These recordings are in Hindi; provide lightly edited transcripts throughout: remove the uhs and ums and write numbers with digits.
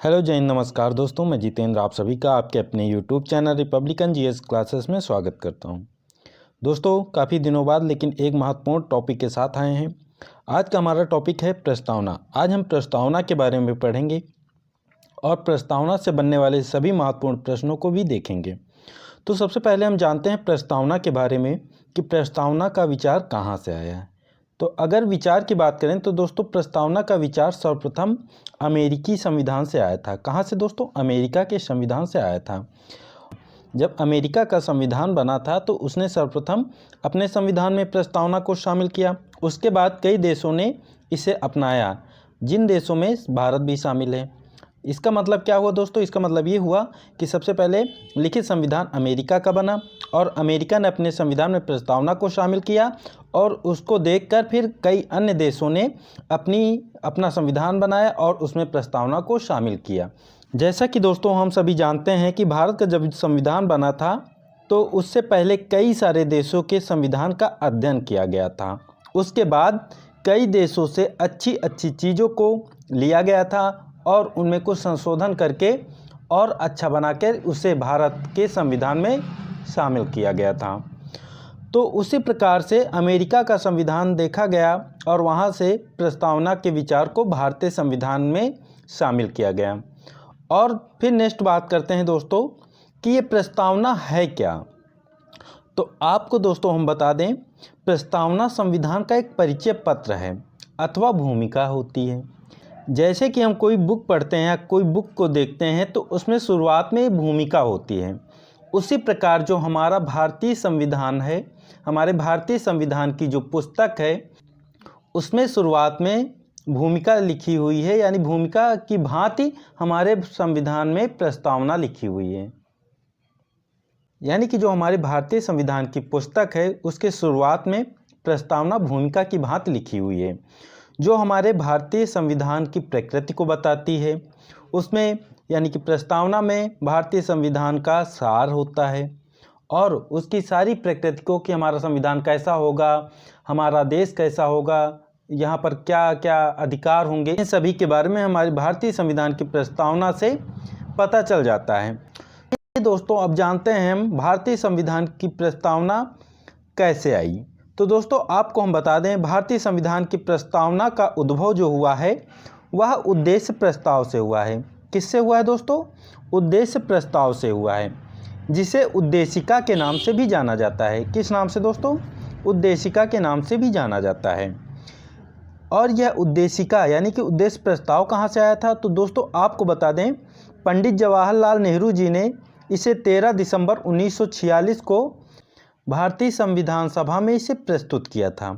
हेलो जय हिंद, नमस्कार दोस्तों। मैं जितेंद्र आप सभी का आपके अपने YouTube channel Republican GS classes में स्वागत करता हूं। दोस्तों, काफ़ी दिनों बाद लेकिन एक महत्वपूर्ण टॉपिक के साथ आए हैं। आज का हमारा टॉपिक है प्रस्तावना। आज हम प्रस्तावना के बारे में पढ़ेंगे और प्रस्तावना से बनने वाले सभी महत्वपूर्ण प्रश्नों को भी देखेंगे। तो सबसे पहले हम जानते हैं प्रस्तावना के बारे में कि प्रस्तावना का विचार कहाँ से आया है। तो अगर विचार की बात करें तो दोस्तों, प्रस्तावना का विचार सर्वप्रथम अमेरिकी संविधान से आया था। कहाँ से दोस्तों? अमेरिका के संविधान से आया था। जब अमेरिका का संविधान बना था तो उसने सर्वप्रथम अपने संविधान में प्रस्तावना को शामिल किया। उसके बाद कई देशों ने इसे अपनाया, जिन देशों में भारत भी शामिल है। इसका मतलब क्या हुआ दोस्तों? इसका मतलब ये हुआ कि सबसे पहले लिखित संविधान अमेरिका का बना और अमेरिका ने अपने संविधान में प्रस्तावना को शामिल किया और उसको देखकर फिर कई अन्य देशों ने अपना संविधान बनाया और उसमें प्रस्तावना को शामिल किया। जैसा कि दोस्तों हम सभी जानते हैं कि भारत का जब संविधान बना था तो उससे पहले कई सारे देशों के संविधान का अध्ययन किया गया था। उसके बाद कई देशों से अच्छी अच्छी चीज़ों को लिया गया था और उनमें कुछ संशोधन करके और अच्छा बनाकर उसे भारत के संविधान में शामिल किया गया था। तो उसी प्रकार से अमेरिका का संविधान देखा गया और वहाँ से प्रस्तावना के विचार को भारतीय संविधान में शामिल किया गया। और फिर नेक्स्ट बात करते हैं दोस्तों कि ये प्रस्तावना है क्या। तो आपको दोस्तों हम बता दें, प्रस्तावना संविधान का एक परिचय पत्र है अथवा भूमिका होती है। जैसे कि हम कोई बुक पढ़ते हैं या कोई बुक को देखते हैं तो उसमें शुरुआत में भूमिका होती है। उसी प्रकार जो हमारा भारतीय संविधान है, हमारे भारतीय संविधान की जो पुस्तक है उसमें शुरुआत में भूमिका लिखी हुई है, यानी भूमिका की भांति हमारे संविधान में प्रस्तावना लिखी हुई है। यानी कि जो हमारे भारतीय संविधान की पुस्तक है उसके शुरुआत में प्रस्तावना भूमिका की भांति लिखी हुई है, जो हमारे भारतीय संविधान की प्रकृति को बताती है। उसमें यानी कि प्रस्तावना में भारतीय संविधान का सार होता है और उसकी सारी प्रकृति को कि हमारा संविधान कैसा होगा, हमारा देश कैसा होगा, यहाँ पर क्या क्या अधिकार होंगे, इन सभी के बारे में हमारे भारतीय संविधान की प्रस्तावना से पता चल जाता है। दोस्तों, अब जानते हैं हम भारतीय संविधान की प्रस्तावना कैसे आई। तो दोस्तों आपको हम बता दें, भारतीय संविधान की प्रस्तावना का उद्भव जो हुआ है वह उद्देश्य प्रस्ताव से हुआ है। किससे हुआ है दोस्तों? उद्देश्य प्रस्ताव से हुआ है, जिसे उद्देशिका के नाम से भी जाना जाता है। किस नाम से दोस्तों? उद्देशिका के नाम से भी जाना जाता है। और यह उद्देशिका यानी कि उद्देश्य प्रस्ताव कहाँ से आया था? तो दोस्तों आपको बता दें, पंडित जवाहरलाल नेहरू जी ने इसे 13 दिसंबर 1946 को भारतीय संविधान सभा में इसे प्रस्तुत किया था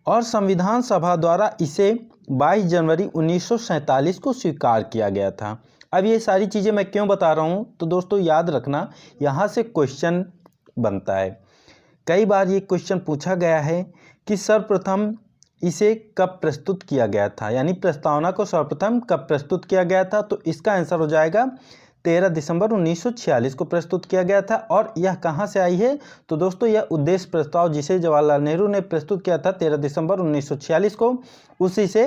और संविधान सभा द्वारा इसे 22 जनवरी 1947 को स्वीकार किया गया था। अब ये सारी चीज़ें मैं क्यों बता रहा हूँ? तो दोस्तों याद रखना, यहाँ से क्वेश्चन बनता है। कई बार ये क्वेश्चन पूछा गया है कि सर्वप्रथम इसे कब प्रस्तुत किया गया था, यानी प्रस्तावना को सर्वप्रथम कब प्रस्तुत किया गया था। तो इसका आंसर हो जाएगा 13 दिसंबर 1946 को प्रस्तुत किया गया था। और यह कहाँ से आई है? तो दोस्तों यह उद्देश्य प्रस्ताव जिसे जवाहरलाल नेहरू ने प्रस्तुत किया था 13 दिसंबर 1946 को, उसी से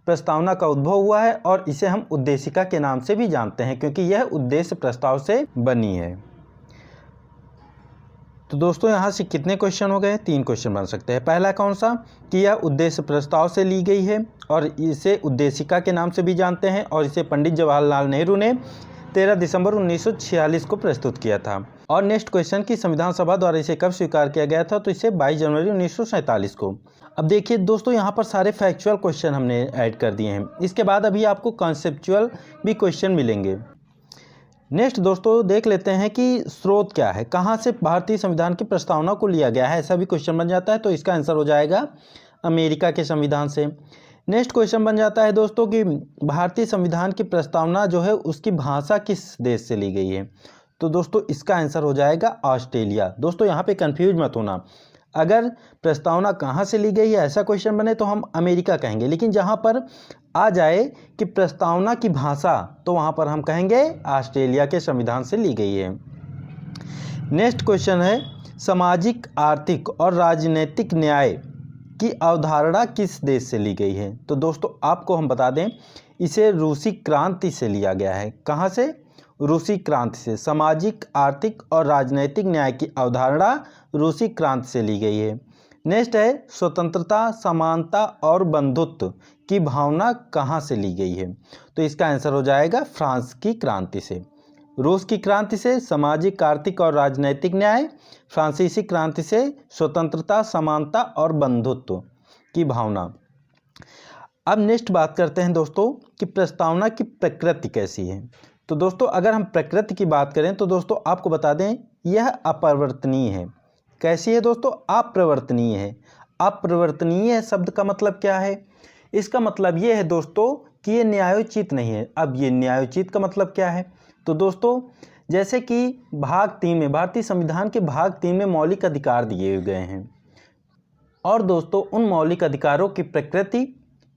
प्रस्तावना का उद्भव हुआ है और इसे हम उद्देशिका के नाम से भी जानते हैं क्योंकि यह उद्देश्य प्रस्ताव से बनी है। तो दोस्तों यहाँ से कितने क्वेश्चन हो गए? 3 क्वेश्चन बन सकते हैं। पहला कौन सा कि यह उद्देश्य प्रस्ताव से ली गई है और इसे उद्देशिका के नाम से भी जानते हैं और इसे पंडित जवाहरलाल नेहरू ने 13 दिसंबर 1946 को प्रस्तुत किया था। और नेक्स्ट क्वेश्चन कि संविधान सभा द्वारा इसे कब स्वीकार किया गया था? तो इसे 22 जनवरी 1947 को। अब देखिए दोस्तों, यहाँ पर सारे फैक्चुअल क्वेश्चन हमने ऐड कर दिए हैं। इसके बाद अभी आपको कॉन्सेप्चुअल भी क्वेश्चन मिलेंगे। नेक्स्ट दोस्तों देख लेते हैं कि स्रोत क्या है, कहाँ से भारतीय संविधान की प्रस्तावना को लिया गया है, ऐसा भी क्वेश्चन बन जाता है। तो इसका आंसर हो जाएगा अमेरिका के संविधान से। नेक्स्ट क्वेश्चन बन जाता है दोस्तों कि भारतीय संविधान की प्रस्तावना जो है उसकी भाषा किस देश से ली गई है। तो दोस्तों इसका आंसर हो जाएगा ऑस्ट्रेलिया। दोस्तों यहाँ पे कंफ्यूज मत होना, अगर प्रस्तावना कहाँ से ली गई है ऐसा क्वेश्चन बने तो हम अमेरिका कहेंगे, लेकिन जहाँ पर आ जाए कि प्रस्तावना की भाषा तो वहाँ पर हम कहेंगे ऑस्ट्रेलिया के संविधान से ली गई है। नेक्स्ट क्वेश्चन है, सामाजिक, आर्थिक और राजनीतिक न्याय की अवधारणा किस देश से ली गई है। तो दोस्तों आपको हम बता दें, इसे रूसी क्रांति से लिया गया है। कहाँ से? रूसी क्रांति से। सामाजिक, आर्थिक और राजनैतिक न्याय की अवधारणा रूसी क्रांति से ली गई है। नेक्स्ट है स्वतंत्रता, समानता और बंधुत्व की भावना कहाँ से ली गई है? तो इसका आंसर हो जाएगा फ्रांस की क्रांति से। रूस की क्रांति से सामाजिक, आर्थिक और राजनैतिक न्याय, फ्रांसीसी क्रांति से स्वतंत्रता, समानता और बंधुत्व की भावना। अब नेक्स्ट बात करते हैं दोस्तों कि प्रस्तावना की प्रकृति कैसी है। तो दोस्तों अगर हम प्रकृति की बात करें तो दोस्तों आपको बता दें यह अपरिवर्तनीय है। कैसी है दोस्तों? अप्रवर्तनीय है। अप्रवर्तनीय शब्द का मतलब क्या है? इसका मतलब ये है दोस्तों कि ये न्यायोचित नहीं है। अब ये न्यायोचित का मतलब क्या है? तो दोस्तों जैसे कि भाग 3 में, भारतीय संविधान के भाग 3 में मौलिक अधिकार दिए गए हैं और दोस्तों उन मौलिक अधिकारों की प्रकृति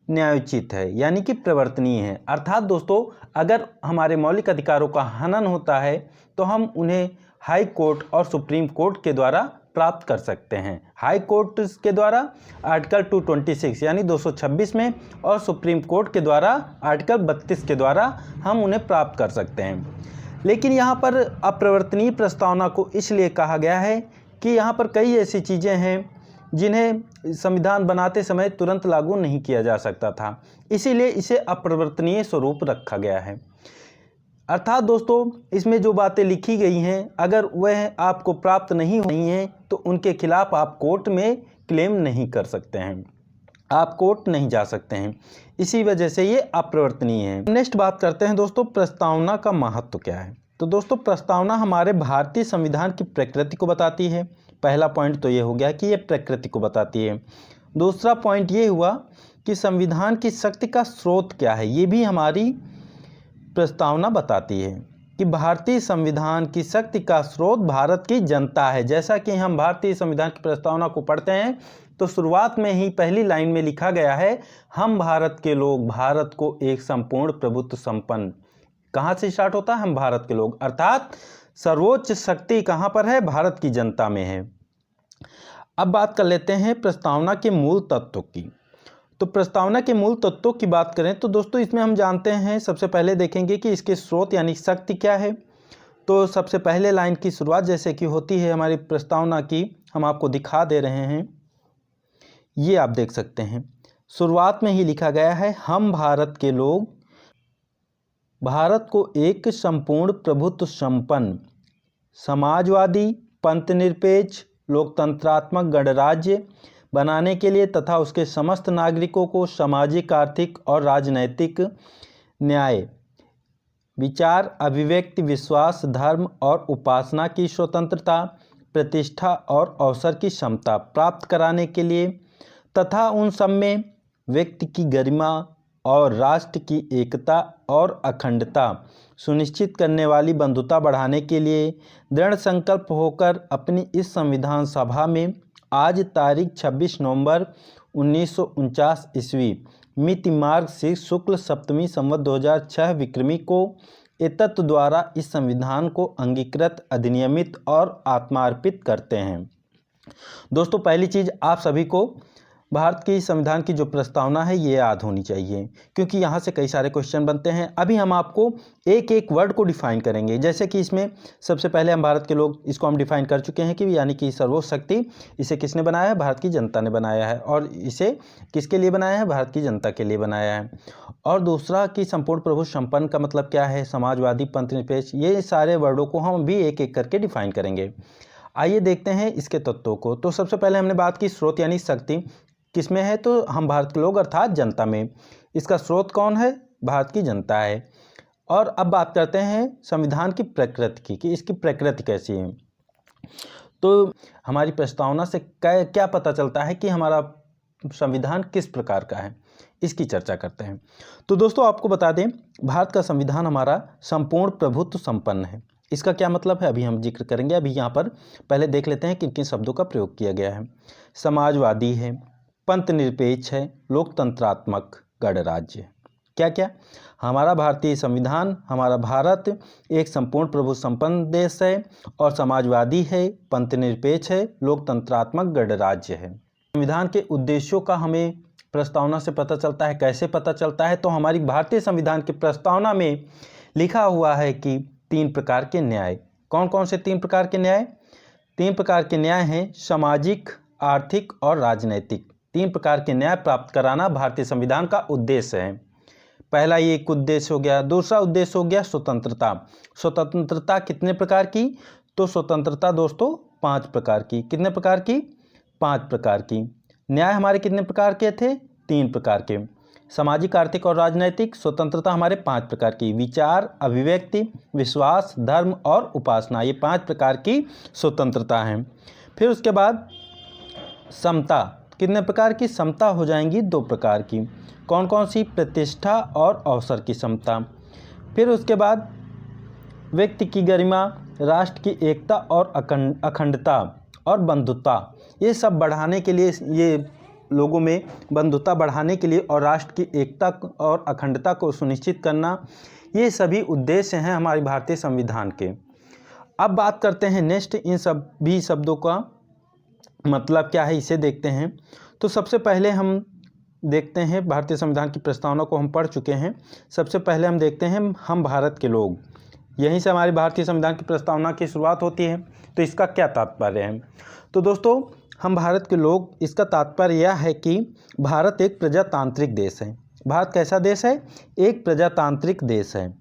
न्यायोचित है, यानी कि प्रवर्तनीय है। अर्थात दोस्तों अगर हमारे मौलिक अधिकारों का हनन होता है तो हम उन्हें हाई कोर्ट और सुप्रीम कोर्ट के द्वारा प्राप्त कर सकते हैं। हाई कोर्ट के द्वारा आर्टिकल 226 यानी 226 में, और सुप्रीम कोर्ट के द्वारा आर्टिकल 32 के द्वारा हम उन्हें प्राप्त कर सकते हैं। लेकिन यहाँ पर अप्रवर्तनीय प्रस्तावना को इसलिए कहा गया है कि यहाँ पर कई ऐसी चीज़ें हैं जिन्हें संविधान बनाते समय तुरंत लागू नहीं किया जा सकता था, इसीलिए इसे अप्रवर्तनीय स्वरूप रखा गया है। अर्थात दोस्तों इसमें जो बातें लिखी गई हैं अगर वह आपको प्राप्त नहीं हुई हैं तो उनके खिलाफ आप कोर्ट में क्लेम नहीं कर सकते हैं, आप कोर्ट नहीं जा सकते हैं, इसी वजह से ये अप्रवर्तनीय है। नेक्स्ट बात करते हैं दोस्तों प्रस्तावना का महत्व क्या है। तो दोस्तों प्रस्तावना हमारे भारतीय संविधान की प्रकृति को बताती है। पहला पॉइंट तो ये हो गया कि ये प्रकृति को बताती है। दूसरा पॉइंट ये हुआ कि संविधान की शक्ति का स्रोत क्या है, ये भी हमारी प्रस्तावना बताती है कि भारतीय संविधान की शक्ति का स्रोत भारत की जनता है। जैसा कि हम भारतीय संविधान की प्रस्तावना को पढ़ते हैं तो शुरुआत में ही पहली लाइन में लिखा गया है, हम भारत के लोग भारत को एक संपूर्ण प्रभुत्व संपन्न। कहाँ से स्टार्ट होता है? हम भारत के लोग, अर्थात सर्वोच्च शक्ति कहाँ पर है? भारत की जनता में है। अब बात कर लेते हैं प्रस्तावना के मूल तत्वों की। तो प्रस्तावना के मूल तत्वों की बात करें तो दोस्तों इसमें हम जानते हैं, सबसे पहले देखेंगे कि इसके स्रोत यानी शक्ति क्या है। तो सबसे पहले लाइन की शुरुआत जैसे कि होती है हमारी प्रस्तावना की, हम आपको दिखा दे रहे हैं, ये आप देख सकते हैं। शुरुआत में ही लिखा गया है, हम भारत के लोग भारत को एक संपूर्ण प्रभुत्व संपन्न, समाजवादी, पंथनिरपेक्ष, लोकतंत्रात्मक गणराज्य बनाने के लिए तथा उसके समस्त नागरिकों को सामाजिक, आर्थिक और राजनैतिक न्याय, विचार, अभिव्यक्ति, विश्वास, धर्म और उपासना की स्वतंत्रता, प्रतिष्ठा और अवसर की क्षमता प्राप्त कराने के लिए तथा उन सब में व्यक्ति की गरिमा और राष्ट्र की एकता और अखंडता सुनिश्चित करने वाली बंधुता बढ़ाने के लिए दृढ़ संकल्प होकर अपनी इस संविधान सभा में आज तारीख 26 नवंबर 1949 ईस्वी मिति मार्ग से शुक्ल सप्तमी संवत 2006 विक्रमी को एतत् द्वारा इस संविधान को अंगीकृत, अधिनियमित और आत्मार्पित करते हैं। दोस्तों पहली चीज़ आप सभी को भारत की संविधान की जो प्रस्तावना है ये याद होनी चाहिए, क्योंकि यहाँ से कई सारे क्वेश्चन बनते हैं। अभी हम आपको एक एक वर्ड को डिफाइन करेंगे। जैसे कि इसमें सबसे पहले हम भारत के लोग, इसको हम डिफाइन कर चुके हैं कि यानी कि सर्वोच्च शक्ति, इसे किसने बनाया है? भारत की जनता ने बनाया है। और इसे किसके लिए बनाया है? भारत की जनता के लिए बनाया है। और दूसरा कि संपूर्ण प्रभुत्व संपन्न का मतलब क्या है? समाजवादी, पंथनिरपेक्ष, ये सारे वर्डों को हम भी एक एक करके डिफाइन करेंगे। आइए देखते हैं इसके तत्वों को। तो सबसे पहले हमने बात की स्रोत यानी शक्ति किसमें है? तो हम भारत के लोग अर्थात जनता में। इसका स्रोत कौन है? भारत की जनता है। और अब बात करते हैं संविधान की प्रकृति की कि इसकी प्रकृति कैसी है। तो हमारी प्रस्तावना से क्या पता चलता है कि हमारा संविधान किस प्रकार का है, इसकी चर्चा करते हैं। तो दोस्तों आपको बता दें, भारत का संविधान हमारा संपूर्ण प्रभुत्व संपन्न है। इसका क्या मतलब है अभी हम जिक्र करेंगे। अभी यहाँ पर पहले देख लेते हैं किन किन शब्दों का प्रयोग किया गया है। समाजवादी है, पंथनिरपेक्ष है, लोकतंत्रात्मक गणराज्य। क्या क्या? हमारा भारतीय संविधान, हमारा भारत एक संपूर्ण प्रभुत्व संपन्न देश है और समाजवादी है, पंथनिरपेक्ष है, लोकतंत्रात्मक गणराज्य है। संविधान के उद्देश्यों का हमें प्रस्तावना से पता चलता है। कैसे पता चलता है? तो हमारी भारतीय संविधान की प्रस्तावना में लिखा हुआ है कि 3 प्रकार के न्याय। कौन कौन से 3 प्रकार के न्याय? 3 प्रकार के न्याय हैं सामाजिक, आर्थिक और राजनैतिक। 3 प्रकार के न्याय प्राप्त कराना भारतीय संविधान का उद्देश्य है। पहला ये एक उद्देश्य हो गया। दूसरा उद्देश्य हो गया स्वतंत्रता। स्वतंत्रता कितने प्रकार की? तो स्वतंत्रता दोस्तों 5 प्रकार की। कितने प्रकार की? 5 प्रकार की। न्याय हमारे कितने प्रकार के थे? 3 प्रकार के। सामाजिक, आर्थिक और राजनैतिक। स्वतंत्रता हमारे 5 प्रकार की। विचार, अभिव्यक्ति, विश्वास, धर्म और उपासना, ये 5 प्रकार की स्वतंत्रता है। फिर उसके बाद समता। कितने प्रकार की? समता हो जाएंगी 2 प्रकार की। कौन कौन सी? प्रतिष्ठा और अवसर की समता। फिर उसके बाद व्यक्ति की गरिमा, राष्ट्र की एकता और अखंडता और बंधुता, ये सब बढ़ाने के लिए, ये लोगों में बंधुता बढ़ाने के लिए और राष्ट्र की एकता और अखंडता को सुनिश्चित करना, ये सभी उद्देश्य हैं हमारे भारतीय संविधान के। अब बात करते हैं नेक्स्ट, इन सभी शब्दों का मतलब क्या है, इसे देखते हैं। तो सबसे पहले हम देखते हैं, भारतीय संविधान की प्रस्तावना को हम पढ़ चुके हैं। सबसे पहले हम देखते हैं हम भारत के लोग। यहीं से हमारी भारतीय संविधान की प्रस्तावना की शुरुआत होती है। तो इसका क्या तात्पर्य है? तो दोस्तों हम भारत के लोग, इसका तात्पर्य यह है कि भारत एक प्रजातांत्रिक देश है। भारत कैसा देश है? एक प्रजातांत्रिक देश है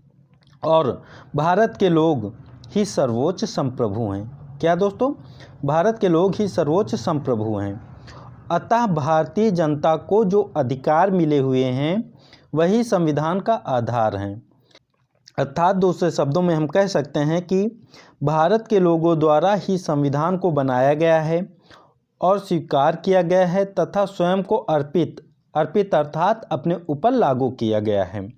और भारत के लोग ही सर्वोच्च संप्रभु हैं। क्या दोस्तों? भारत के लोग ही सर्वोच्च संप्रभु हैं। अतः भारतीय जनता को जो अधिकार मिले हुए हैं वही संविधान का आधार हैं। अर्थात दूसरे शब्दों में हम कह सकते हैं कि भारत के लोगों द्वारा ही संविधान को बनाया गया है और स्वीकार किया गया है तथा स्वयं को अर्पित अर्थात अपने ऊपर लागू किया गया है।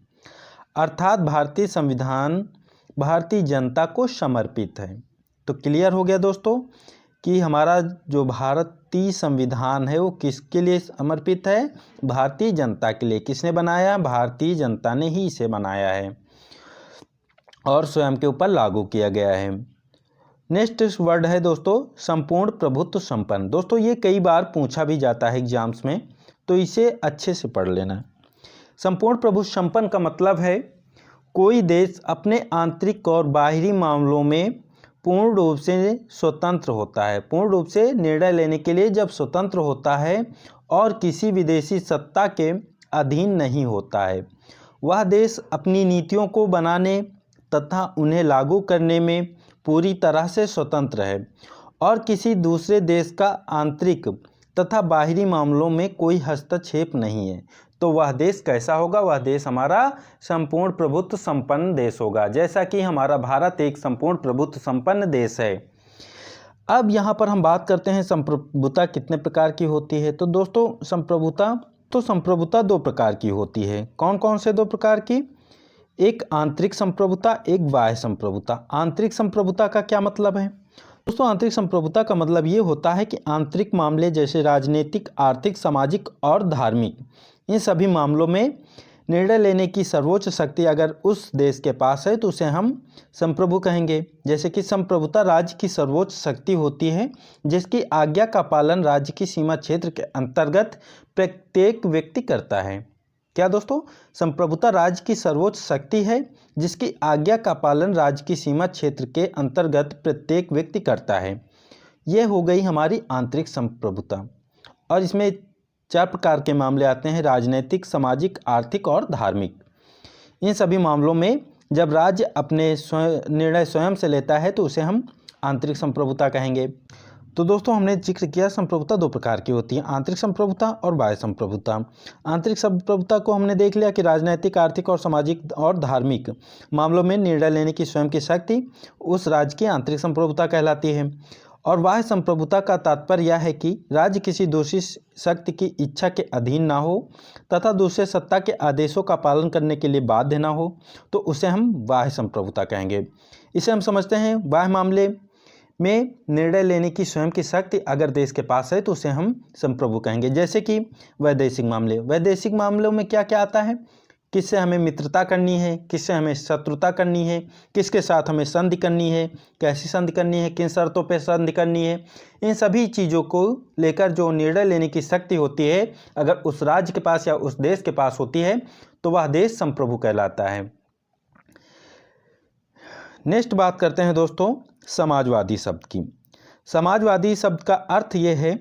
अर्थात भारतीय संविधान भारतीय जनता को समर्पित है। तो क्लियर हो गया दोस्तों कि हमारा जो भारतीय संविधान है वो किसके लिए समर्पित है? भारतीय जनता के लिए। किसने बनाया? भारतीय जनता ने ही इसे बनाया है और स्वयं के ऊपर लागू किया गया है। नेक्स्ट वर्ड है दोस्तों संपूर्ण प्रभुत्व संपन्न। दोस्तों ये कई बार पूछा भी जाता है एग्जाम्स में, तो इसे अच्छे से पढ़ लेना। संपूर्ण प्रभुत्व संपन्न का मतलब है कोई देश अपने आंतरिक और बाहरी मामलों में पूर्ण रूप से स्वतंत्र होता है। पूर्ण रूप से निर्णय लेने के लिए जब स्वतंत्र होता है और किसी विदेशी सत्ता के अधीन नहीं होता है, वह देश अपनी नीतियों को बनाने तथा उन्हें लागू करने में पूरी तरह से स्वतंत्र है और किसी दूसरे देश का आंतरिक तथा बाहरी मामलों में कोई हस्तक्षेप नहीं है। तो वह देश कैसा होगा? वह देश हमारा संपूर्ण प्रभुत्व संपन्न देश होगा, जैसा कि हमारा भारत एक संपूर्ण प्रभुत्व संपन्न देश है। अब यहाँ पर हम बात करते हैं संप्रभुता कितने प्रकार की होती है। तो दोस्तों संप्रभुता 2 प्रकार की होती है। कौन कौन से 2 प्रकार की? एक आंतरिक संप्रभुता, एक बाह्य संप्रभुता। आंतरिक संप्रभुता का क्या मतलब है? दोस्तों आंतरिक संप्रभुता का मतलब ये होता है कि आंतरिक मामले जैसे राजनीतिक, आर्थिक, सामाजिक और धार्मिक, इन सभी मामलों में निर्णय लेने की सर्वोच्च शक्ति अगर उस देश के पास है तो उसे हम संप्रभु कहेंगे। जैसे कि संप्रभुता राज्य की सर्वोच्च शक्ति होती है जिसकी आज्ञा का पालन राज्य की सीमा क्षेत्र के अंतर्गत प्रत्येक व्यक्ति करता है। क्या दोस्तों? संप्रभुता राज्य की सर्वोच्च शक्ति है जिसकी आज्ञा का पालन राज्य की सीमा क्षेत्र के अंतर्गत प्रत्येक व्यक्ति करता है। यह हो गई हमारी आंतरिक संप्रभुता। और इसमें 4 प्रकार के मामले आते हैं: राजनीतिक, सामाजिक, आर्थिक और धार्मिक। इन सभी मामलों में जब राज्य अपने निर्णय स्वयं से लेता है तो उसे हम आंतरिक संप्रभुता कहेंगे। तो दोस्तों हमने जिक्र किया संप्रभुता 2 प्रकार की होती है, आंतरिक संप्रभुता और बाह्य संप्रभुता। आंतरिक संप्रभुता को हमने देख लिया कि राजनीतिक, आर्थिक और सामाजिक और धार्मिक मामलों में निर्णय लेने की स्वयं की शक्ति उस राज्य की आंतरिक संप्रभुता कहलाती है। और बाह्य संप्रभुता का तात्पर्य यह है कि राज्य किसी दूसरी शक्ति की इच्छा के अधीन ना हो तथा दूसरे सत्ता के आदेशों का पालन करने के लिए बाध्य ना हो, तो उसे हम बाह्य संप्रभुता कहेंगे। इसे हम समझते हैं बाह्य मामले में निर्णय लेने की स्वयं की शक्ति अगर देश के पास है तो उसे हम संप्रभु कहेंगे। जैसे कि वैदेशिक मामले। वैदेशिक मामलों में क्या क्या आता है किससे हमें मित्रता करनी है, किससे हमें शत्रुता करनी है, किसके साथ हमें संधि करनी है, कैसी संधि करनी है, किन शर्तों पर संधि करनी है। इन सभी चीज़ों को लेकर जो निर्णय लेने की शक्ति होती है अगर उस राज्य के पास या उस देश के पास होती है तो वह देश संप्रभु कहलाता है। नेक्स्ट बात करते हैं दोस्तों समाजवादी शब्द की। समाजवादी शब्द का अर्थ ये है,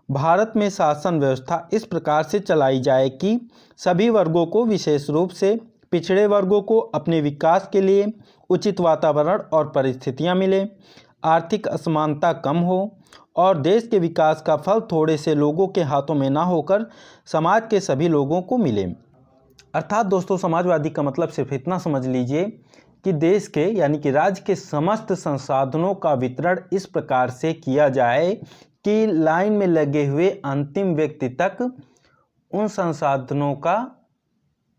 भारत में शासन व्यवस्था इस प्रकार से चलाई जाए कि सभी वर्गों को, विशेष रूप से पिछड़े वर्गों को अपने विकास के लिए उचित वातावरण और परिस्थितियां मिले, आर्थिक असमानता कम हो और देश के विकास का फल थोड़े से लोगों के हाथों में ना होकर समाज के सभी लोगों को मिले। अर्थात दोस्तों समाजवादी का मतलब सिर्फ इतना समझ लीजिए कि देश के यानी कि राज्य के समस्त संसाधनों का वितरण इस प्रकार से किया जाए कि लाइन में लगे हुए अंतिम व्यक्ति तक उन संसाधनों का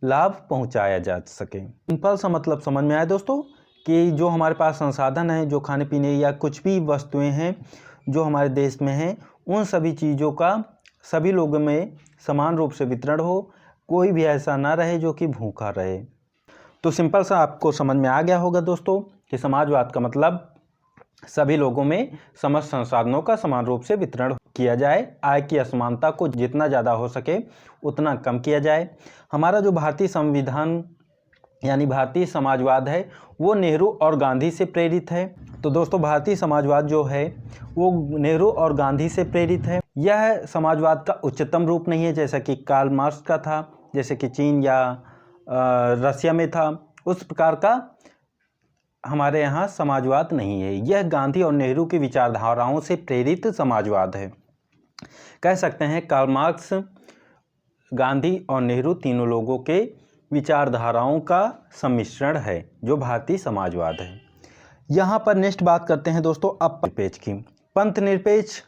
लाभ पहुंचाया जा सके। सिंपल सा मतलब समझ में आया दोस्तों कि जो हमारे पास संसाधन है, जो खाने पीने या कुछ भी वस्तुएं हैं जो हमारे देश में हैं, उन सभी चीज़ों का सभी लोगों में समान रूप से वितरण हो, कोई भी ऐसा ना रहे जो कि भूखा रहे। तो सिंपल सा आपको समझ में आ गया होगा दोस्तों कि समाजवाद का मतलब सभी लोगों में समस्त संसाधनों का समान रूप से वितरण किया जाए, आय की असमानता को जितना ज़्यादा हो सके उतना कम किया जाए। हमारा जो भारतीय संविधान यानी भारतीय समाजवाद है वो नेहरू और गांधी से प्रेरित है। तो दोस्तों भारतीय समाजवाद जो है वो नेहरू और गांधी से प्रेरित है। यह समाजवाद का उच्चतम रूप नहीं है जैसा कि कार्ल मार्क्स का था, जैसे कि चीन या रसिया में था, उस प्रकार का हमारे यहाँ समाजवाद नहीं है। यह गांधी और नेहरू की विचारधाराओं से प्रेरित समाजवाद है। कह सकते हैं कार्ल मार्क्स, गांधी और नेहरू तीनों लोगों के विचारधाराओं का सम्मिश्रण है जो भारतीय समाजवाद है। यहाँ पर नेक्स्ट बात करते हैं दोस्तों अब निरपेक्ष की। पंथ निरपेक्ष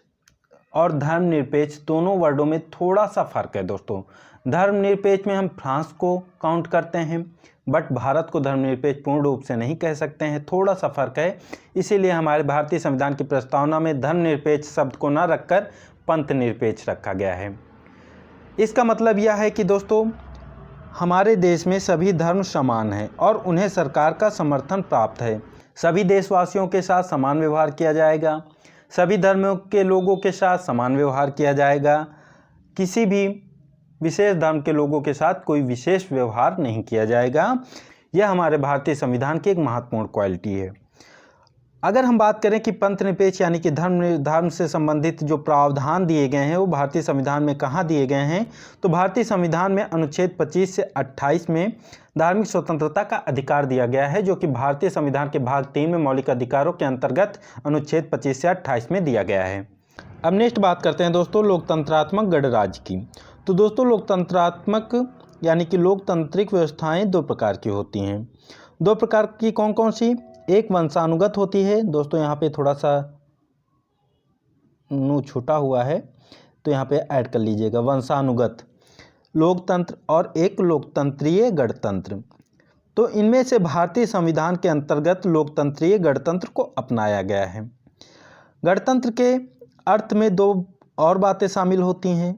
और धर्मनिरपेक्ष दोनों वर्डों में थोड़ा सा फर्क है दोस्तों। धर्मनिरपेक्ष में हम फ्रांस को काउंट करते हैं बट भारत को धर्मनिरपेक्ष पूर्ण रूप से नहीं कह सकते हैं, थोड़ा सा फर्क है। इसीलिए हमारे भारतीय संविधान की प्रस्तावना में धर्मनिरपेक्ष शब्द को न रखकर पंथ निरपेक्ष रखा गया है। इसका मतलब यह है कि दोस्तों हमारे देश में सभी धर्म समान हैं और उन्हें सरकार का समर्थन प्राप्त है। सभी देशवासियों के साथ समान व्यवहार किया जाएगा, सभी धर्मों के लोगों के साथ समान व्यवहार किया जाएगा, किसी भी विशेष धर्म के लोगों के साथ कोई विशेष व्यवहार नहीं किया जाएगा। यह हमारे भारतीय संविधान की एक महत्वपूर्ण क्वालिटी है। अगर हम बात करें कि पंथ निरपेक्ष यानी कि धर्म से संबंधित जो प्रावधान दिए गए हैं वो भारतीय संविधान में कहाँ दिए गए हैं, तो भारतीय संविधान में अनुच्छेद 25 से 28 में धार्मिक स्वतंत्रता का अधिकार दिया गया है, जो कि भारतीय संविधान के भाग 3 में मौलिक अधिकारों के अंतर्गत अनुच्छेद 25 से 28 में दिया गया है। अब नेक्स्ट बात करते हैं दोस्तों लोकतंत्रात्मक गणराज्य की। तो दोस्तों लोकतंत्रात्मक यानी कि लोकतांत्रिक व्यवस्थाएं दो प्रकार की होती हैं। दो प्रकार की कौन कौन सी? एक वंशानुगत होती है दोस्तों, यहाँ पे थोड़ा सा नू छूटा हुआ है तो यहाँ पे ऐड कर लीजिएगा, वंशानुगत लोकतंत्र, और एक लोकतंत्रीय गणतंत्र। तो इनमें से भारतीय संविधान के अंतर्गत लोकतंत्रीय गणतंत्र को अपनाया गया है। गणतंत्र के अर्थ में दो और बातें शामिल होती हैं।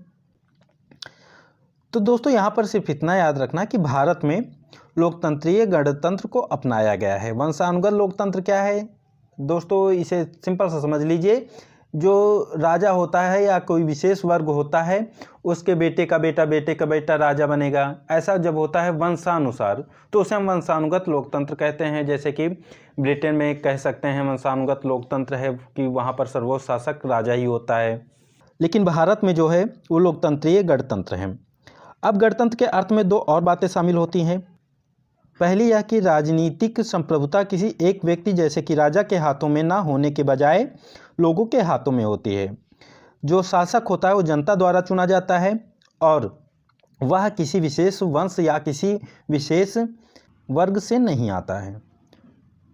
तो दोस्तों यहाँ पर सिर्फ इतना याद रखना कि भारत में लोकतंत्रीय गणतंत्र को अपनाया गया है। वंशानुगत लोकतंत्र क्या है दोस्तों, इसे सिंपल सा समझ लीजिए, जो राजा होता है या कोई विशेष वर्ग होता है उसके बेटे का बेटा राजा बनेगा। ऐसा जब होता है वंशानुसार तो उसे हम वंशानुगत लोकतंत्र कहते हैं। जैसे कि ब्रिटेन में कह सकते हैं वंशानुगत लोकतंत्र है कि वहाँ पर सर्वोच्च शासक राजा ही होता है, लेकिन भारत में जो है वो लोकतंत्रीय गणतंत्र है। अब गणतंत्र के अर्थ में दो और बातें शामिल होती हैं। पहली यह कि राजनीतिक संप्रभुता किसी एक व्यक्ति जैसे कि राजा के हाथों में ना होने के बजाय लोगों के हाथों में होती है। जो शासक होता है वो जनता द्वारा चुना जाता है और वह किसी विशेष वंश या किसी विशेष वर्ग से नहीं आता है।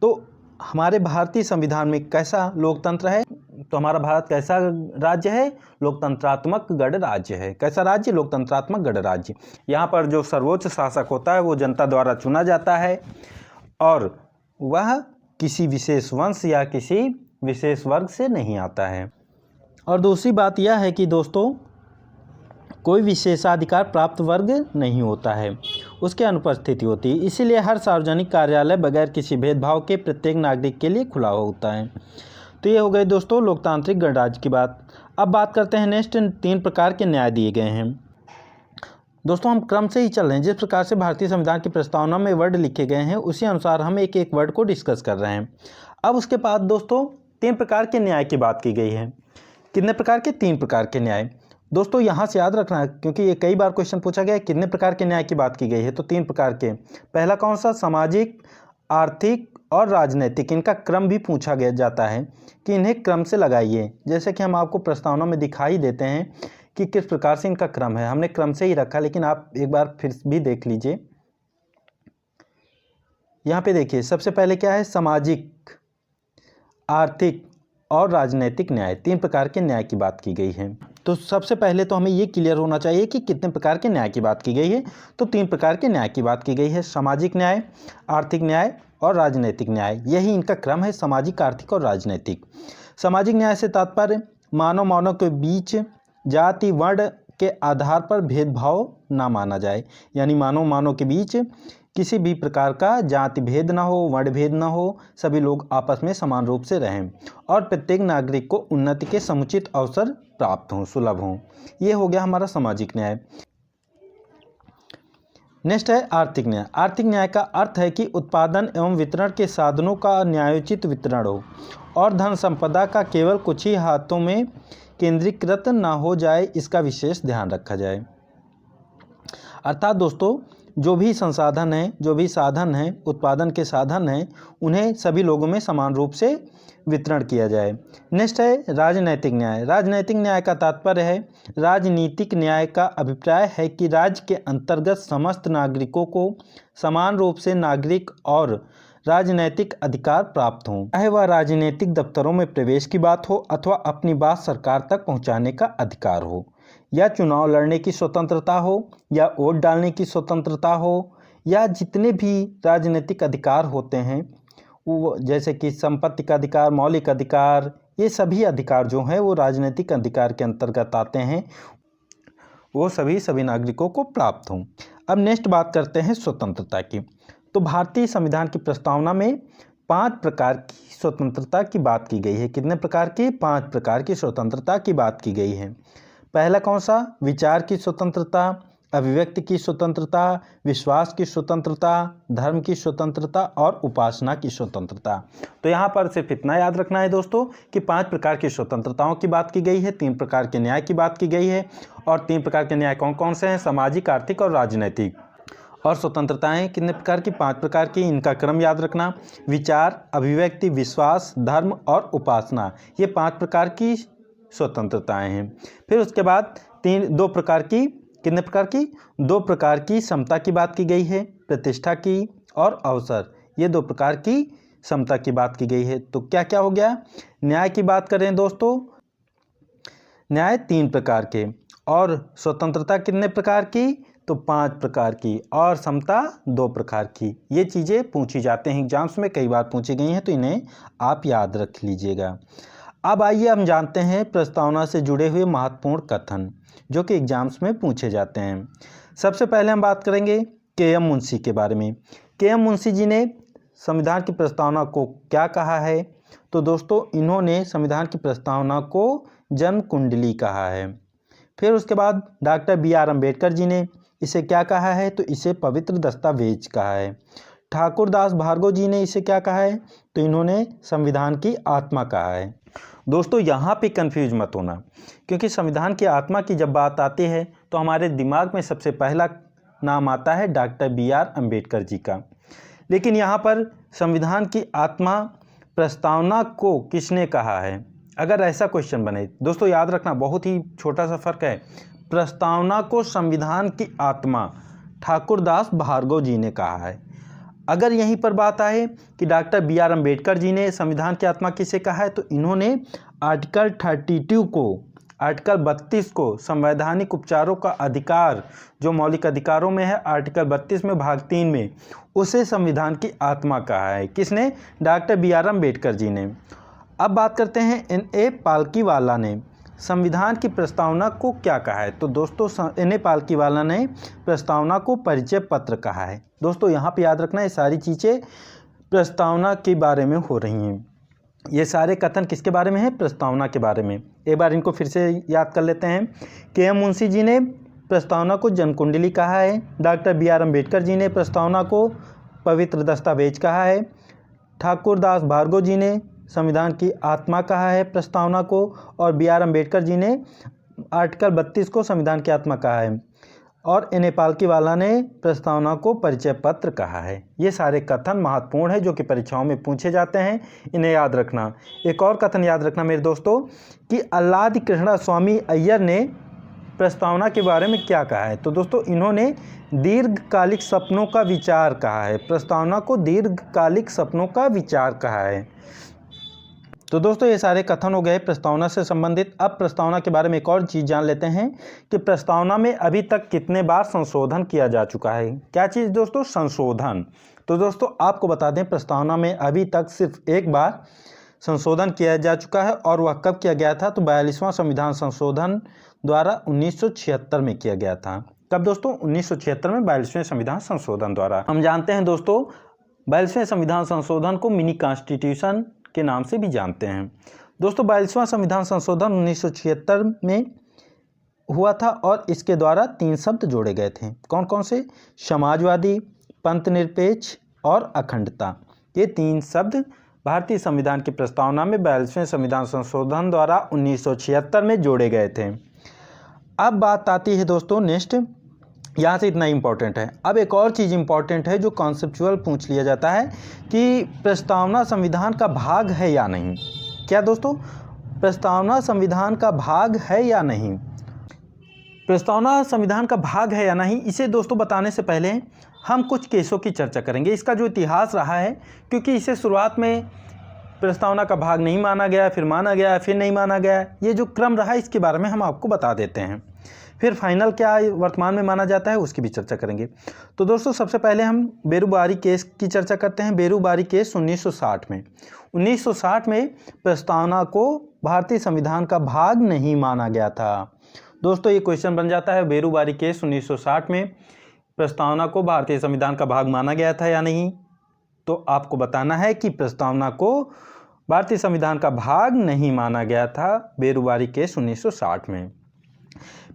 तो हमारे भारतीय संविधान में कैसा लोकतंत्र है? तो हमारा भारत कैसा राज्य है? लोकतंत्रात्मक गणराज्य है। कैसा राज्य? लोकतंत्रात्मक गणराज्य। यहाँ पर जो सर्वोच्च शासक होता है वो जनता द्वारा चुना जाता है और वह किसी विशेष वंश या किसी विशेष वर्ग से नहीं आता है। और दूसरी बात यह है कि दोस्तों कोई विशेषाधिकार प्राप्त वर्ग नहीं होता है, उसकी अनुपस्थिति होती है। इसीलिए हर सार्वजनिक कार्यालय बगैर किसी भेदभाव के प्रत्येक नागरिक के लिए खुला होता है। तो ये हो गई दोस्तों लोकतांत्रिक गणराज्य की बात। अब बात करते हैं नेक्स्ट 3 प्रकार के न्याय दिए गए हैं। दोस्तों हम क्रम से ही चल रहे हैं, जिस प्रकार से भारतीय संविधान की प्रस्तावना में वर्ड लिखे गए हैं उसी अनुसार हम एक एक वर्ड को डिस्कस कर रहे हैं। अब उसके बाद दोस्तों 3 प्रकार के न्याय की बात की गई है। कितने प्रकार के? 3 प्रकार के न्याय। दोस्तों यहाँ से याद रखना है क्योंकि ये कई बार क्वेश्चन पूछा गया है कितने प्रकार के न्याय की बात की गई है, तो 3 प्रकार के। पहला कौन सा? सामाजिक, आर्थिक और राजनीतिक। इनका क्रम भी पूछा गया जाता है कि इन्हें क्रम से लगाइए, जैसे कि हम आपको प्रस्तावना में दिखाई देते हैं कि किस प्रकार से इनका क्रम है। हमने क्रम से ही रखा, लेकिन आप एक बार फिर भी देख लीजिए। यहाँ पे देखिए सबसे पहले क्या है? सामाजिक, आर्थिक और राजनीतिक न्याय। 3 प्रकार के न्याय की बात की गई है। तो सबसे पहले तो हमें ये क्लियर होना चाहिए कि कितने प्रकार के न्याय की बात की गई है। तो 3 प्रकार के न्याय की बात की गई है, सामाजिक न्याय, आर्थिक न्याय और राजनीतिक न्याय। यही इनका क्रम है, सामाजिक, आर्थिक और राजनीतिक। सामाजिक न्याय से तात्पर्य मानव के बीच जाति वर्ण के आधार पर भेदभाव ना माना जाए, यानी मानव के बीच किसी भी प्रकार का जाति भेद ना हो, वर्ण भेद ना हो, सभी लोग आपस में समान रूप से रहें और प्रत्येक नागरिक को उन्नति के समुचित अवसर प्राप्त हों, सुलभ हों। ये हो गया हमारा सामाजिक न्याय। नेक्स्ट है आर्थिक न्याय। आर्थिक न्याय का अर्थ है कि उत्पादन एवं वितरण के साधनों का न्यायोचित वितरण हो और धन संपदा का केवल कुछ ही हाथों में केंद्रीकृत ना हो जाए, इसका विशेष ध्यान रखा जाए। अर्थात दोस्तों जो भी संसाधन हैं, जो भी साधन हैं, उत्पादन के साधन हैं, उन्हें सभी लोगों में समान रूप से वितरण किया जाए। नेक्स्ट है राजनैतिक न्याय। राजनैतिक न्याय का तात्पर्य है, राजनीतिक न्याय का अभिप्राय है कि राज्य के अंतर्गत समस्त नागरिकों को समान रूप से नागरिक और राजनैतिक अधिकार प्राप्त हों, चाहे वह राजनीतिक दफ्तरों में प्रवेश की बात हो अथवा अपनी बात सरकार तक पहुंचाने का अधिकार हो, या चुनाव लड़ने की स्वतंत्रता हो, या वोट डालने की स्वतंत्रता हो, या जितने भी राजनीतिक अधिकार होते हैं वो जैसे कि संपत्ति का अधिकार, मौलिक अधिकार, ये सभी अधिकार जो हैं वो राजनीतिक अधिकार के अंतर्गत आते हैं, वो सभी नागरिकों को प्राप्त हों। अब नेक्स्ट बात करते हैं स्वतंत्रता की। तो भारतीय संविधान की प्रस्तावना में 5 प्रकार की स्वतंत्रता की बात की गई है। कितने प्रकार की? 5 प्रकार की स्वतंत्रता की बात की गई है। पहला कौन सा? विचार की स्वतंत्रता, अभिव्यक्ति की स्वतंत्रता, विश्वास की स्वतंत्रता, धर्म की स्वतंत्रता और उपासना की स्वतंत्रता। तो यहाँ पर सिर्फ इतना याद रखना है दोस्तों कि 5 प्रकार की स्वतंत्रताओं की बात की गई है, 3 प्रकार के न्याय की बात की गई है। और 3 प्रकार के न्याय कौन कौन से हैं? सामाजिक, आर्थिक और राजनैतिक। और स्वतंत्रताएं कितने प्रकार की? 5 प्रकार की। इनका क्रम याद रखना, विचार, अभिव्यक्ति, विश्वास, धर्म और उपासना। ये 5 प्रकार की स्वतंत्रताएं हैं। फिर उसके बाद 2 प्रकार की, कितने प्रकार की? 2 प्रकार की समता की बात की गई है, प्रतिष्ठा की और अवसर। ये 2 प्रकार की समता की बात की गई है। तो क्या क्या हो गया? न्याय की बात करें दोस्तों, न्याय 3 प्रकार के, और स्वतंत्रता कितने प्रकार की? तो 5 प्रकार की, और समता 2 प्रकार की। ये चीज़ें पूछी जाते हैं एग्जाम्स में, कई बार पूछी गई हैं, तो इन्हें आप याद रख लीजिएगा। अब आइए हम जानते हैं प्रस्तावना से जुड़े हुए महत्वपूर्ण कथन जो कि एग्जाम्स में पूछे जाते हैं। सबसे पहले हम बात करेंगे के.एम. मुंशी के बारे में। के.एम. मुंशी जी ने संविधान की प्रस्तावना को क्या कहा है? तो दोस्तों इन्होंने संविधान की प्रस्तावना को जन्म कुंडली कहा है। फिर उसके बाद डॉक्टर बी.आर. अम्बेडकर जी ने इसे क्या कहा है? तो इसे पवित्र दस्तावेज कहा है। ठाकुर दास भार्गव जी ने इसे क्या कहा है? तो इन्होंने संविधान की आत्मा कहा है। दोस्तों यहाँ पे कंफ्यूज मत होना, क्योंकि संविधान की आत्मा की जब बात आती है तो हमारे दिमाग में सबसे पहला नाम आता है डॉक्टर बी.आर. अम्बेडकर जी का। लेकिन यहाँ पर संविधान की आत्मा प्रस्तावना को किसने कहा है? अगर ऐसा क्वेश्चन बने, दोस्तों याद रखना बहुत ही छोटा सा फर्क है। प्रस्तावना को संविधान की आत्मा ठाकुर दास भार्गव जी ने कहा है। अगर यहीं पर बात आए कि डॉक्टर बी.आर. अम्बेडकर जी ने संविधान की आत्मा किसे कहा है, तो इन्होंने आर्टिकल 32 को, आर्टिकल 32 को संवैधानिक उपचारों का अधिकार जो मौलिक अधिकारों में है, आर्टिकल 32 में भाग 3 में, उसे संविधान की आत्मा कहा है। किसने? Doctor B R. अम्बेडकर जी ने। अब बात करते हैं N.A. पालकीवाला ने। संविधान की प्रस्तावना को क्या कहा है? तो दोस्तों एन.ए. पालकीवाला ने प्रस्तावना को परिचय पत्र कहा है। दोस्तों यहाँ पे याद रखना, ये सारी चीज़ें प्रस्तावना के बारे में हो रही हैं। ये सारे कथन किसके बारे में है? प्रस्तावना के बारे में। एक बार इनको फिर से याद कर लेते हैं। के.एम. मुंशी जी ने प्रस्तावना को जनकुंडली कहा है। Doctor B R. अम्बेडकर जी ने प्रस्तावना को पवित्र दस्तावेज कहा है। ठाकुर दास भार्गव जी ने संविधान की आत्मा कहा है प्रस्तावना को, और बी.आर. अम्बेडकर जी ने आर्टिकल 32 को संविधान की आत्मा कहा है, और एन.ए. पालकीवाला ने प्रस्तावना को परिचय पत्र कहा है। ये सारे कथन महत्वपूर्ण है जो कि परीक्षाओं में पूछे जाते हैं, इन्हें याद रखना। एक और कथन याद रखना मेरे दोस्तों कि आह्लाद कृष्णा स्वामी अय्यर ने प्रस्तावना के बारे में क्या कहा है? तो दोस्तों इन्होंने दीर्घकालिक सपनों का विचार कहा है। प्रस्तावना को दीर्घकालिक सपनों का विचार कहा है। तो दोस्तों ये सारे कथन हो गए प्रस्तावना से संबंधित। अब प्रस्तावना के बारे में एक और चीज़ जान लेते हैं कि प्रस्तावना में अभी तक कितने बार संशोधन किया जा चुका है। क्या चीज़ दोस्तों? संशोधन। तो दोस्तों आपको बता दें, प्रस्तावना में अभी तक सिर्फ एक बार संशोधन किया जा चुका है, और वह कब किया गया था? तो 42वां संविधान संशोधन द्वारा 1976 में किया गया था। कब दोस्तों? 1976 में 42वें संविधान संशोधन द्वारा। हम जानते हैं दोस्तों 42वें संविधान संशोधन को मिनी कॉन्स्टिट्यूशन के नाम से भी जानते हैं। दोस्तों 42वां संविधान संशोधन 1976 में हुआ था, और इसके द्वारा 3 शब्द जोड़े गए थे। कौन कौन से? समाजवादी, पंथनिरपेक्ष और अखंडता। ये 3 शब्द भारतीय संविधान की प्रस्तावना में 42वें संविधान संशोधन द्वारा 1976 में जोड़े गए थे। अब बात आती है दोस्तों नेक्स्ट, यहाँ से इतना इम्पॉर्टेंट है। अब एक और चीज़ इम्पॉर्टेंट है जो कॉन्सेप्चुअल पूछ लिया जाता है कि प्रस्तावना संविधान का भाग है या नहीं। क्या दोस्तों? प्रस्तावना संविधान का भाग है या नहीं? प्रस्तावना संविधान का भाग है या नहीं, इसे दोस्तों बताने से पहले हम कुछ केसों की चर्चा करेंगे। इसका जो इतिहास रहा है, क्योंकि इसे शुरुआत में प्रस्तावना का भाग नहीं माना गया, फिर माना गया, फिर नहीं माना गया, ये जो क्रम रहा इसके बारे में हम आपको बता देते हैं। फिर फाइनल क्या वर्तमान में माना जाता है उसकी भी चर्चा करेंगे। तो दोस्तों सबसे पहले हम बेरूबारी केस की चर्चा करते हैं। बेरूबारी केस 1960 में। 1960 में प्रस्तावना को भारतीय संविधान का भाग नहीं माना गया था। दोस्तों ये क्वेश्चन बन जाता है, बेरूबारी केस 1960 में प्रस्तावना को भारतीय संविधान का भाग माना गया था या नहीं? तो आपको बताना है कि प्रस्तावना को भारतीय संविधान का भाग नहीं माना गया था बेरूबारी केस 1960 में।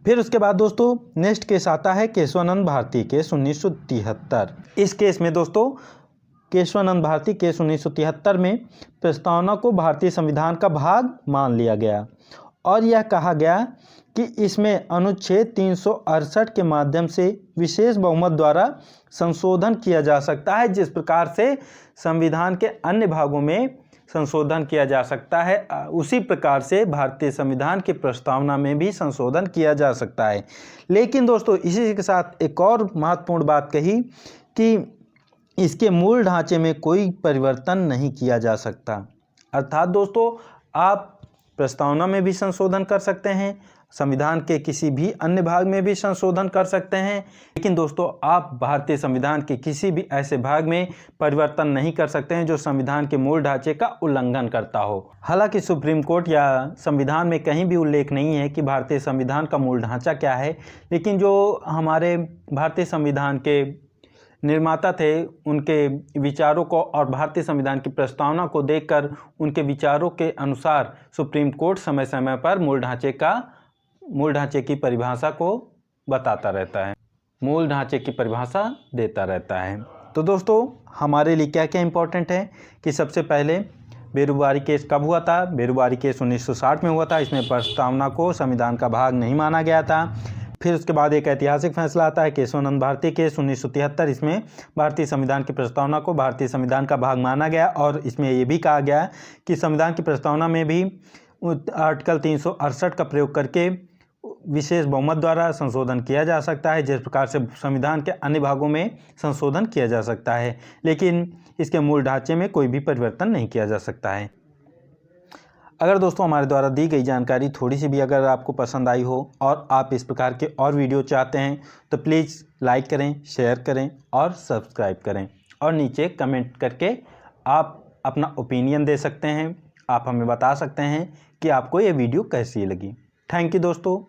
फिर उसके बाद दोस्तों नेक्स्ट केस आता है केशवानंद भारती केस 1973। इस केस में दोस्तों केशवानंद भारती केस 1973 में प्रस्तावना को भारतीय संविधान का भाग मान लिया गया, और यह कहा गया कि इसमें अनुच्छेद 368 के माध्यम से विशेष बहुमत द्वारा संशोधन किया जा सकता है। जिस प्रकार से संविधान के अन्य भागों में संशोधन किया जा सकता है, उसी प्रकार से भारतीय संविधान की प्रस्तावना में भी संशोधन किया जा सकता है। लेकिन दोस्तों इसी के साथ एक और महत्वपूर्ण बात कही कि इसके मूल ढांचे में कोई परिवर्तन नहीं किया जा सकता। अर्थात दोस्तों आप प्रस्तावना में भी संशोधन कर सकते हैं, संविधान के किसी भी अन्य भाग में भी संशोधन कर सकते हैं, लेकिन दोस्तों आप भारतीय संविधान के किसी भी ऐसे भाग में परिवर्तन नहीं कर सकते हैं जो संविधान के मूल ढांचे का उल्लंघन करता हो। हालांकि सुप्रीम कोर्ट या संविधान में कहीं भी उल्लेख नहीं है कि भारतीय संविधान का मूल ढांचा क्या है, लेकिन जो हमारे भारतीय संविधान के निर्माता थे उनके विचारों को और भारतीय संविधान की प्रस्तावना को देखकर उनके विचारों के अनुसार सुप्रीम कोर्ट समय समय पर मूल ढांचे की परिभाषा को बताता रहता है, मूल ढांचे की परिभाषा देता रहता है। तो दोस्तों हमारे लिए क्या क्या इम्पोर्टेंट है कि सबसे पहले बेरूबारी केस कब हुआ था? बेरूबारी केस 1960 में हुआ था। इसमें प्रस्तावना को संविधान का भाग नहीं माना गया था। फिर उसके बाद एक ऐतिहासिक फैसला आता है केशवानंद भारती केस 1973। इसमें भारतीय संविधान की प्रस्तावना को भारतीय संविधान का भाग माना गया, और इसमें ये भी कहा गया कि संविधान की प्रस्तावना में भी आर्टिकल 368 का प्रयोग करके विशेष बहुमत द्वारा संशोधन किया जा सकता है, जिस प्रकार से संविधान के अन्य भागों में संशोधन किया जा सकता है, लेकिन इसके मूल ढांचे में कोई भी परिवर्तन नहीं किया जा सकता है। अगर दोस्तों हमारे द्वारा दी गई जानकारी थोड़ी सी भी अगर आपको पसंद आई हो और आप इस प्रकार के और वीडियो चाहते हैं तो प्लीज़ लाइक करें, शेयर करें और सब्सक्राइब करें, और नीचे कमेंट करके आप अपना ओपिनियन दे सकते हैं। आप हमें बता सकते हैं कि आपको ये वीडियो कैसी लगी। थैंक यू दोस्तों।